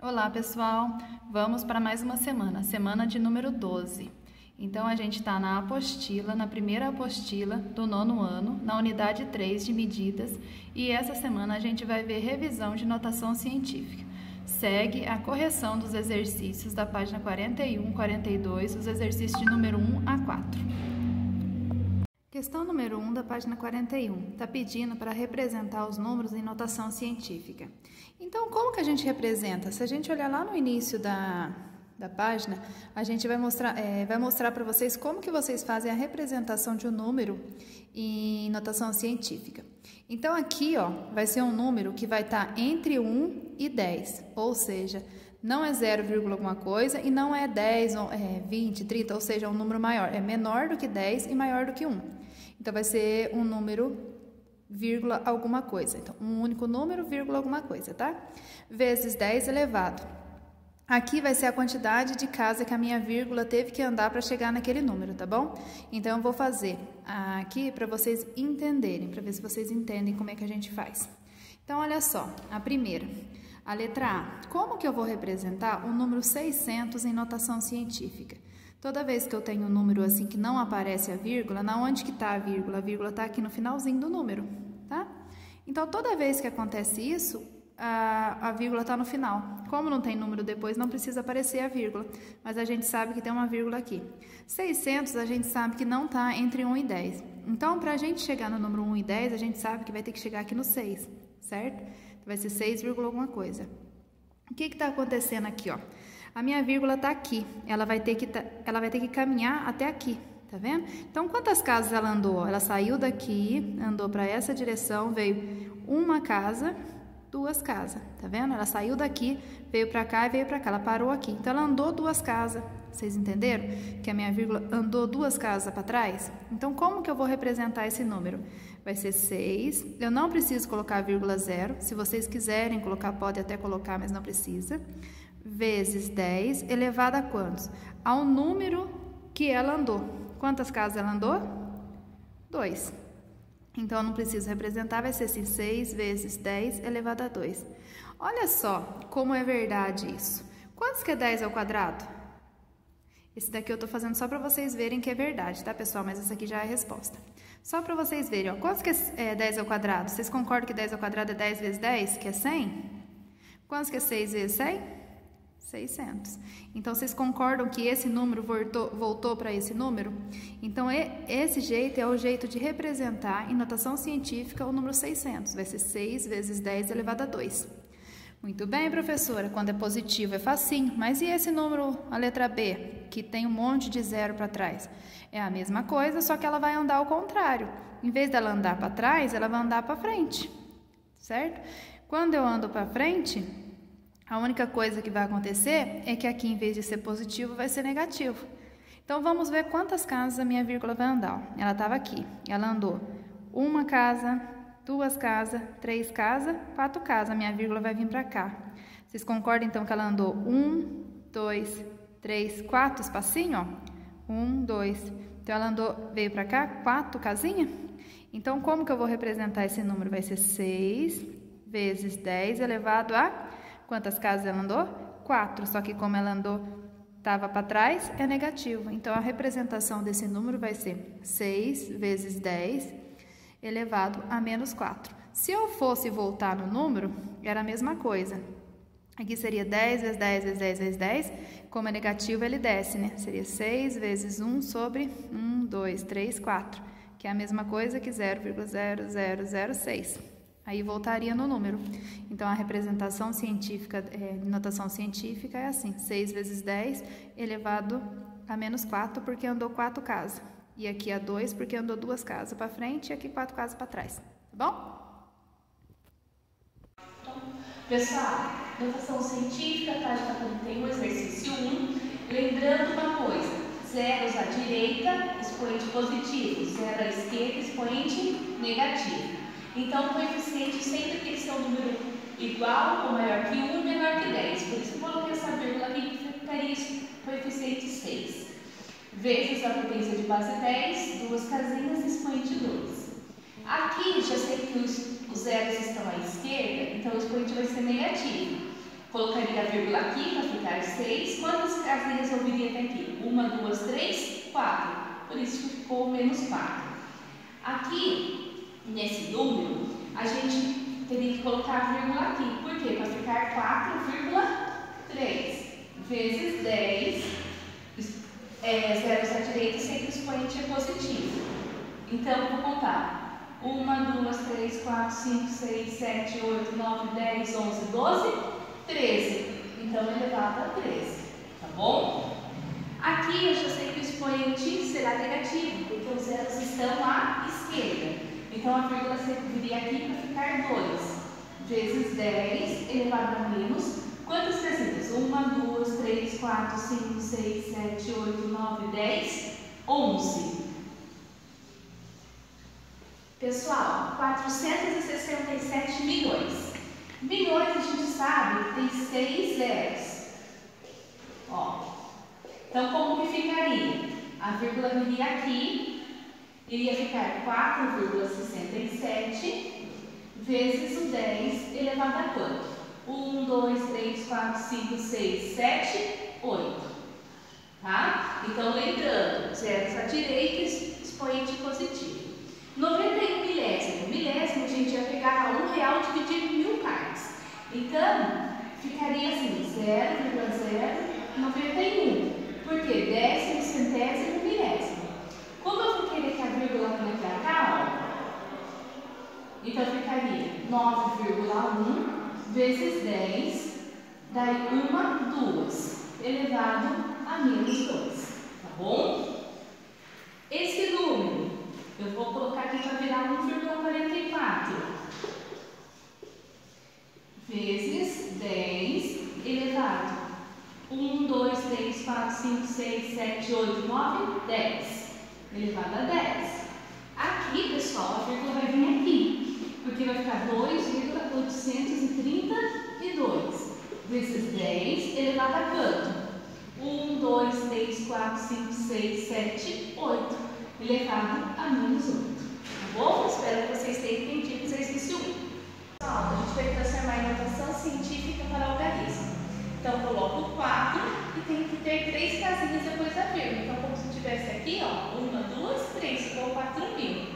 Olá pessoal, vamos para mais uma semana de número 12. Então a gente está na primeira apostila do nono ano, na unidade 3 de medidas, e essa semana a gente vai ver revisão de notação científica. Segue a correção dos exercícios da página 41, 42, os exercícios de número 1 a 4. Questão número 1 da página 41, está pedindo para representar os números em notação científica. Então, como que a gente representa? Se a gente olhar lá no início da página, a gente vai mostrar para vocês como que vocês fazem a representação de um número em notação científica. Então, aqui ó, vai ser um número que vai estar entre 1 e 10, ou seja, não é 0, alguma coisa e não é 10, 20, 30, ou seja, é um número maior. É menor do que 10 e maior do que 1. Então, vai ser um número, vírgula, alguma coisa. Então, um único número, vírgula, alguma coisa, tá? Vezes 10 elevado. Aqui vai ser a quantidade de casa que a minha vírgula teve que andar para chegar naquele número, tá bom? Então, eu vou fazer aqui para vocês entenderem, para ver se vocês entendem como é que a gente faz. Então, olha só, a primeira, a letra A. Como que eu vou representar o número 600 em notação científica? Toda vez que eu tenho um número assim que não aparece a vírgula, na onde que está a vírgula? A vírgula está aqui no finalzinho do número, tá? Então, toda vez que acontece isso, a vírgula está no final. Como não tem número depois, não precisa aparecer a vírgula, mas a gente sabe que tem uma vírgula aqui. 600, a gente sabe que não está entre 1 e 10. Então, para a gente chegar no número 1 e 10, a gente sabe que vai ter que chegar aqui no 6, certo? Vai ser 6, alguma coisa. O que está acontecendo aqui, ó? A minha vírgula está aqui, ela vai ter que caminhar até aqui, tá vendo? Então, quantas casas ela andou? Ela saiu daqui, andou para essa direção, veio uma casa, duas casas, tá vendo? Ela saiu daqui, veio para cá e veio para cá, ela parou aqui. Então, ela andou duas casas, vocês entenderam? Que a minha vírgula andou duas casas para trás? Então, como que eu vou representar esse número? Vai ser 6, eu não preciso colocar vírgula 0, se vocês quiserem colocar, pode até colocar, mas não precisa. Vezes 10 elevado a quantos? Ao número que ela andou. Quantas casas ela andou? 2. Então, eu não preciso representar, vai ser assim, 6 vezes 10 elevado a 2. Olha só como é verdade isso. Quantos que é 10 ao quadrado? Esse daqui eu estou fazendo só para vocês verem que é verdade, tá, pessoal? Mas essa aqui já é a resposta. Só para vocês verem, ó. Quantos que é 10 ao quadrado? Vocês concordam que 10 ao quadrado é 10 vezes 10, que é 100? Quantos que é 6 vezes 100? 600. Então, vocês concordam que esse número voltou para esse número? Então, esse jeito é o jeito de representar em notação científica o número 600. Vai ser 6 vezes 10 elevado a 2. Muito bem, professora. Quando é positivo é facinho. Mas e esse número, a letra B, que tem um monte de zero para trás? É a mesma coisa, só que ela vai andar ao contrário. Em vez dela andar para trás, ela vai andar para frente. Certo? Quando eu ando para frente, a única coisa que vai acontecer é que aqui, em vez de ser positivo, vai ser negativo. Então, vamos ver quantas casas a minha vírgula vai andar. Ela estava aqui. Ela andou uma casa, duas casas, três casas, quatro casas. A minha vírgula vai vir para cá. Vocês concordam, então, que ela andou 1, 2, 3, 4 espacinho, ó? 1, 2. Então, ela veio para cá, 4 casinhas. Então, como que eu vou representar esse número? Vai ser 6 vezes 10 elevado a... Quantas casas ela andou? 4, só que como ela andou, estava para trás, é negativo. Então, a representação desse número vai ser 6 vezes 10 elevado a menos 4. Se eu fosse voltar no número, era a mesma coisa. Aqui seria 10 vezes 10 vezes 10 vezes 10. Como é negativo, ele desce, né? Seria 6 vezes 1 sobre 1, 2, 3, 4. Que é a mesma coisa que 0,0006. Aí voltaria no número. Então, a representação científica, notação científica é assim, 6 vezes 10 elevado a menos 4, porque andou 4 casas. E aqui a 2, porque andou 2 casas para frente, e aqui 4 casas para trás. Tá bom? Então, pessoal, notação científica, página 41, exercício 1. Lembrando uma coisa, zeros à direita, expoente positivo, zero à esquerda, expoente negativo. Então, o coeficiente sempre tem que ser um número igual ou maior que 1 e menor que 10. Por isso, eu coloquei essa vírgula aqui que ficaria coeficiente 6. Vezes a potência de base 10, duas casinhas, expoente 2. Aqui, já sei que os zeros estão à esquerda, então o expoente vai ser negativo. Colocaria a vírgula aqui para ficar 6. Quantas casinhas eu viria até aqui? 1, 2, 3, 4. Por isso que ficou menos 4. Aqui, nesse número, a gente teria que colocar a vírgula aqui. Por quê? Para ficar 4,3 vezes 10. Zeros à direita sempre o expoente é positivo. Então, eu vou contar. 1, 2, 3, 4, 5, 6, 7, 8, 9, 10, 11, 12, 13. Então, elevado a 13. Tá bom? Aqui eu já sei que o expoente será negativo, porque os zeros estão à esquerda. Então, a vírgula sempre viria aqui para ficar 2 vezes 10 elevado a menos. Quantas casinhas? 1, 2, 3, 4, 5, 6, 7, 8, 9, 10, 11. Pessoal, 467 milhões. Milhões a gente sabe que tem 6 zeros. Ó. Então, como que ficaria? A vírgula viria aqui, iria ficar 4,67 vezes o 10 elevado a quanto? 1, 2, 3, 4, 5, 6, 7, 8. Tá? Então, lembrando, zeros à direita, expoente positivo. 91 milésimo. Milésimo, a gente ia pegar R$1 dividido em 1000 partes. Então, ficaria assim, 0,091. Por quê? Décimo, centésimo, milésimo. Como eu vou querer que a vírgula venha para cá, ó, então ficaria 9,1 vezes 10, daí 1, 2, elevado a menos 2. Tá bom? Esse número, eu vou colocar aqui para virar 1,44 vezes 10 elevado 1, 2, 3, 4, 5, 6, 7, 8, 9, 10 elevado a 10. Aqui, pessoal, a vírgula vai vir aqui, porque vai ficar 2,832 vezes 10 elevado a quanto? 1, 2, 3, 4, 5, 6, 7, 8 elevado a menos 8. Tá bom? Espero que vocês tenham entendido o exercício 1. Pessoal, a gente vai transformar em notação científica para algarismo. Então, eu coloco 4 e tem que ter 3 casinhas depois da vírgula. Então, como se tivesse aqui, ó, 1, 2, 3, ficou 4.000.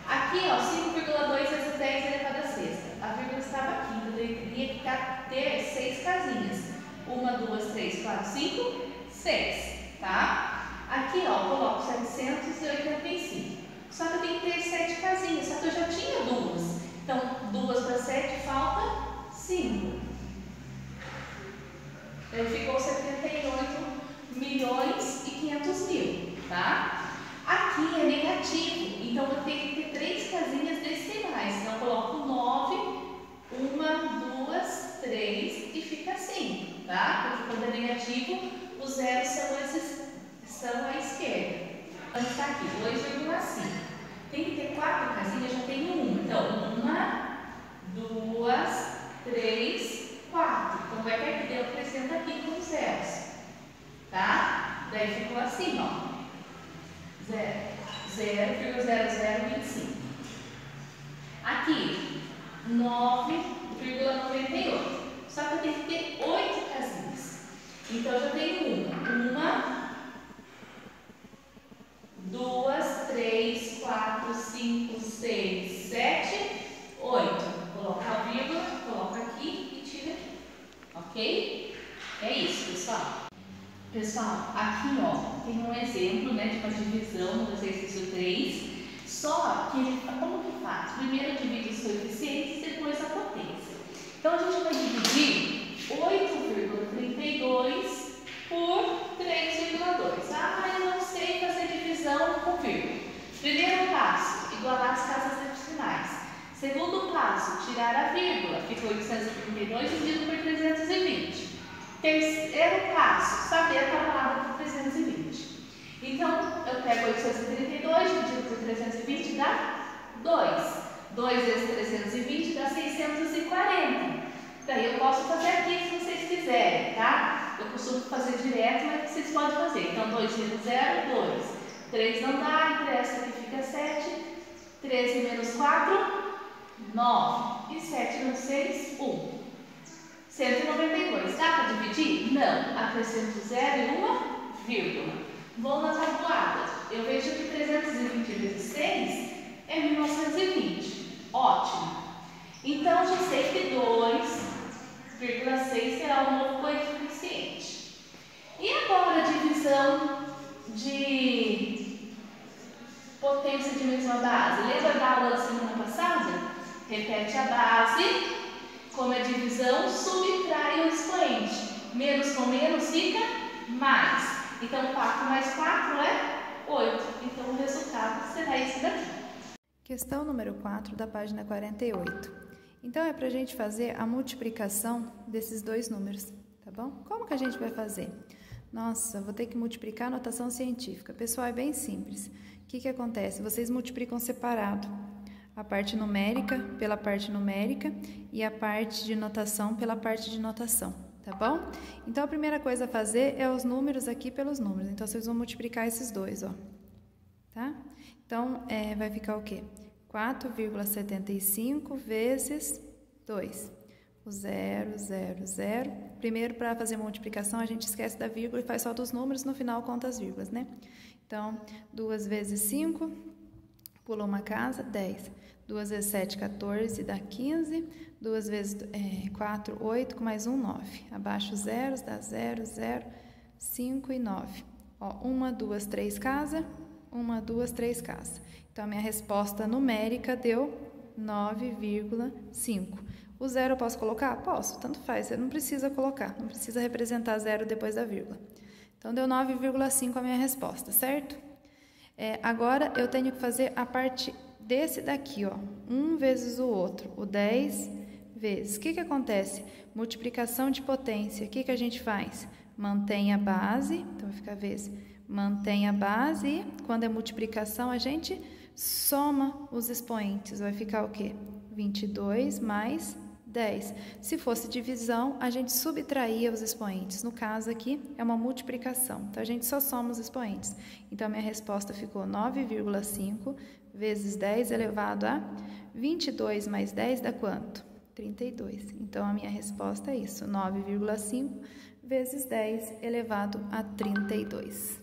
Aqui, ó, 5,2 vezes 10 elevado a sexta. A vírgula estava aqui, então eu teria que ter 6 casinhas. 1, 2, 3, 4, 5, 6, tá? Aqui, ó, eu coloco 785. Só que eu tenho que ter 7 casinhas, só que eu já tinha 2. Então, 2 para 7, falta 5. Aí ficou 78.500.000, tá? Aqui é negativo, então eu tenho que ter 3 casinhas decimais. Então, eu coloco 9, 1, 2, 3 e fica assim, tá? Porque quando é negativo, os zeros são à esquerda. Então, está aqui, 2,5. Tem que ter 4 casinhas, já tenho 1. Então, 1, 2, 3, 4. Então, vai perder, eu acrescento aqui com os zeros, tá? Daí ficou assim, ó. 0,0025. Aqui, 9,98. Só que eu tenho que ter 8 casinhas. Então, eu já tenho 1, 2, 3, 4, 5, 6, 7, 8. Coloca a vírgula, coloca aqui e tira aqui. Ok? É isso, pessoal. Pessoal, aqui, ó, tem um exemplo, né, de uma divisão no exercício 3. Só que, como que faz? Primeiro divide os coeficientes e depois a potência. Então, a gente vai dividir 8,32 por 3,2. Ah, eu não sei fazer divisão com vírgula. Primeiro passo, igualar as casas decimais. Segundo passo, tirar a vírgula. Fica 832 dividido por 320. Terceiro passo, saber a tabuada por 320. Então, eu pego 832 dividido por 320 dá 2. 2 vezes 320 dá 640. Daí eu posso fazer aqui se vocês quiserem, tá? Eu costumo fazer direto, mas vocês podem fazer. Então, 2 menos 0, 2. 3 não dá, entre essa aqui fica 7. 13 menos 4, 9. E 7 menos 6, 1. 192. Dá para dividir? Não. Acrescento 0 e uma vírgula. Vou na tabuada. Eu vejo que 320 vezes 6 é 1920. Ótimo. Então, já sei que 2,6 será o novo coeficiente. E agora a divisão de potência de mesma base? Lembra da aula da semana passada? Repete a base. Como é divisão, subtrai o expoente. Menos com menos fica mais. Então, 4 mais 4 é 8. Então, o resultado será esse daqui. Questão número 4 da página 48. Então, é para a gente fazer a multiplicação desses dois números, tá bom? Como que a gente vai fazer? Nossa, vou ter que multiplicar a notação científica. Pessoal, é bem simples. O que acontece? Vocês multiplicam separado. A parte numérica pela parte numérica e a parte de notação pela parte de notação, tá bom? Então, a primeira coisa a fazer é os números aqui pelos números. Então, vocês vão multiplicar esses dois, ó. Tá? Então, vai ficar o quê? 4,75 vezes 2. O 0, 0, 0. Primeiro, para fazer multiplicação, a gente esquece da vírgula e faz só dos números, no final conta as vírgulas, né? Então, 2 vezes 5, pula uma casa, 10. 2 vezes 7, 14, dá 15. 2 vezes 4, 8, com mais 1, 9. Abaixo os zeros, dá 0, 0, 5 e 9. Ó, 1, 2, 3 casa, 1, 2, 3 casa. Então, a minha resposta numérica deu 9,5. O zero eu posso colocar? Posso, tanto faz, você não precisa colocar, não precisa representar zero depois da vírgula. Então, deu 9,5 a minha resposta, certo? Agora, eu tenho que fazer a parte desse daqui, ó, 1 vezes o outro, o 10 vezes. O que acontece? Multiplicação de potência, o que a gente faz? Mantém a base, então vai ficar vezes, mantém a base e quando é multiplicação a gente soma os expoentes, vai ficar o quê? 22 mais 10. Se fosse divisão, a gente subtraía os expoentes. No caso aqui, é uma multiplicação. Então, a gente só soma os expoentes. Então, a minha resposta ficou 9,5 vezes 10 elevado a 22 mais 10 dá quanto? 32. Então, a minha resposta é isso, 9,5 vezes 10 elevado a 32.